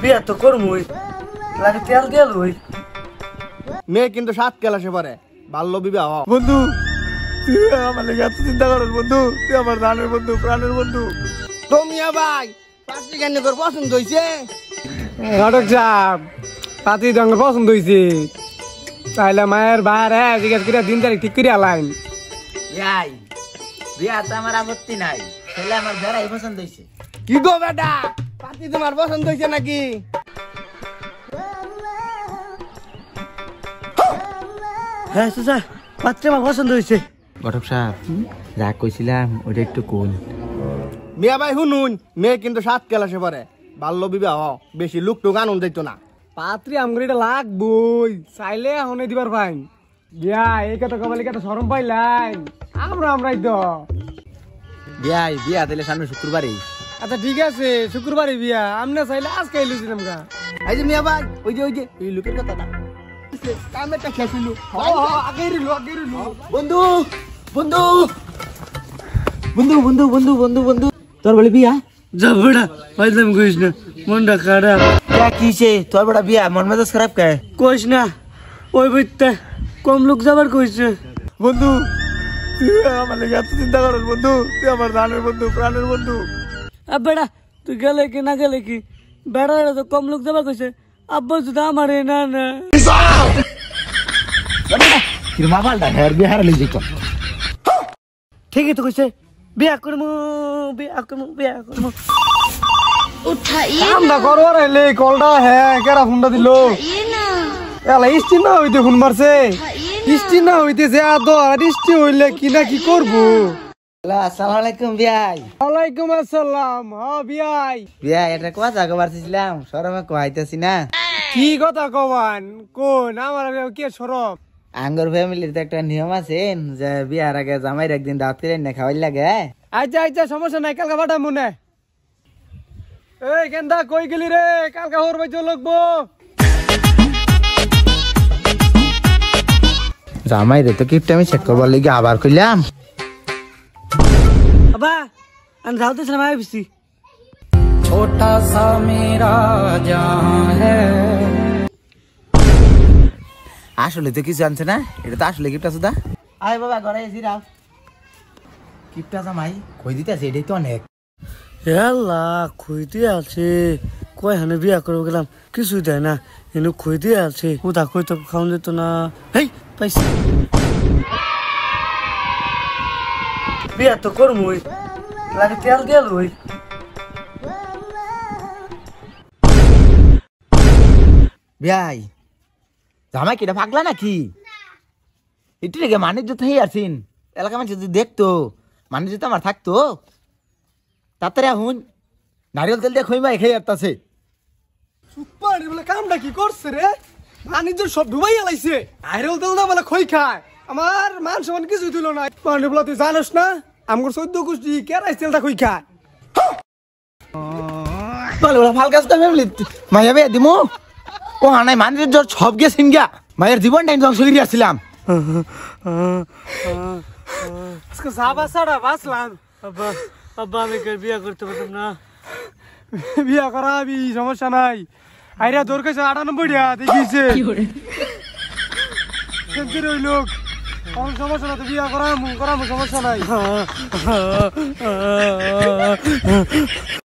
বিয়া তো করমুই লাগে তেল দিয়ে লই। মেয়ে কিন্তু 7 ক্লাসে পড়ে, বাল্য বিবাহ। বন্ধু তুই আমার লেগে এত চিন্তা করেন বন্ধু, তুই আমার জানের বন্ধু, প্রাণের বন্ধু। তো মিয়া ভাই পাত্রী কেন তোর পছন্দ হয়েছে? ঘটক সাহেব পাতি তো আমার পছন্দ হয়েছে, তাইলে মায়ের বাইরে জিজ্ঞেস করে দিন তারিখ ঠিক করে আলাইন। ভাই বিয়া তো আমার আপত্তি নাই, ছেলে আমার যারাই পছন্দ হয়েছে। কি গো বেটা, পাত্রী তোমার পছন্দ হয়েছে নাকি? হ্যাঁ চাচা, পাত্রে আমার পছন্দ হয়েছে। ঘটক সাহেব যা কইছিলাম ওটা একটু কোন। মিয়া ভাই শুনুন, মেয়ে কিন্তু 7 ক্লাসে পড়ে, বাল্য বিবাহ, বেশি লুক টুক আনন্দ দিত না। পাত্রী আমগুলো এটা লাগবই, চাইলে এখন দিবার পাইন। বিয়া এই কথা কবালি কথা সরম পাইলাইন, আমরাই তো। বিয়া দিলে সামনে শুক্রবারই। আচ্ছা ঠিক আছে, শুক্রবারে বিয়া, আমনে চাইলে আজকে এলুছিলাম গা। এই যে মিয়া ভাই, ওই যে এই লোকের কথাটা কামেটা খেয়েছিল। আগে রিলু বন্ধু বন্ধু বন্ধু বন্ধু বন্ধু বন্ধু বন্ধু তোর বলে বিয়া? যা বেড়া পাইলাম কইস না, মনটা খারাপ। কিসে তোর বড় বিয়া, মন মেজাজ খারাপ কে? কইস না, ওই বইতে কম লোক যাবার কইছে। বন্ধু তুই আমার লেগে এত চিন্তা করেন বন্ধু, তুই আমার জানের বন্ধু, প্রাণের বন্ধু। বেড়া তুই গেলে কি না গেলে কি, বেড়া তো কম লোক যাবার কইছে। আব্বা যদি আমার না না মা পাল্টা হ্যাঁ বিয়া হারা লিখি তো। ঠিকই তো কইছে, বিয়া করমু বিয়া করমু বিয়া করমু। আমরা করবো রাইলে কলটা, হ্যাঁ কেরা ফোনটা দিল? এলা ইস্টি না হইতে ফোন মারছে, ইস্টি না হইতেছে আদর, ইস্টি হইলে কি না কি করবো। আসসালামু আলাইকুম বিয়াই। ওয়ালাইকুম আসসালাম। হ্যাঁ বিয়াই, বিয়া এটা কথা কবারছিলাম, শরমে কইতাছি না। কি কথা কবান কোন? আমার কে সরব? আঙ্গর ফ্যামিলির তো একটা নিয়ম আছে যে বিয়ার আগে জামাইর একদিন দাওয়াত করে না খাওয়াই লাগে। আচ্ছা আচ্ছা সমস্যা নাই, কালকে পাঠাম মনে। এই কেন্দা কই গেলি রে? কালকে ওর বাড়ি লাগবো। জামাইরে তো কিপটা আমি চেক করবার লাগে আবার কইলাম। আবা আমি যাওতেছিলাম আইবিসি। ছোটা সা মেরা জাহান হ্যায়। আসলে তো কিছু জানছে না, এটা তো আসলে কিপটা সুদা। আয় বাবা ঘরে এসি রাও। কিপটা জামাই কই দিতেছে, এটাই তো অনেক। আল্লাহ খুঁইতে আছে, কয় হানে বিয়া করবো গেলাম কিছুই দেয় না, এনে খুঁইতে আছে। ওটা কই তো খাওয়ান যেত না। হেই পাইছি, বিয়া তো করমুই লাগে তেল দিয়ে লই। বিয়াই জামাই কিটা পাগলা নাকি? একটু রেগে মানুষ যত হয়ে আছেন, এলাকা মানুষ যদি দেখতো, মানুষ যদি আমার থাকতো, তাড়াতাড়ি এখন নারিয়েল তেল দিয়ে খইমাই খেয়ে আসতেছে। সুপার বলে কামটা কি করছে রে? বাণিজ্য সব ডুবাই আলাইছে। আইরল তেল না বলে খই খায়, আমার মান সমান কিছু দিল না। মানে বলা তুই জানোস না আমার 14 গোষ্ঠী কেরাই তেলটা খই খায়। বলে বলে ফাল কাজ তো ফ্যামিলি মাইয়া বে দিমু ও হানাই মানুষের জ্বর সব গেছেন গা। মায়ের জীবনটা ধ্বংস করে আসছিলাম। আজকে সাবা সাড়া বাঁচলাম। আব্বা আব্বা আমি বিয়া করতে পারতাম না। বিয়া করাবি, সমস্যা নাই। আইরা তোর কাছে 98 টাকা দেখিছে ওই লোক। সমস্যা না, তো বিয়া করামু সমস্যা নাই।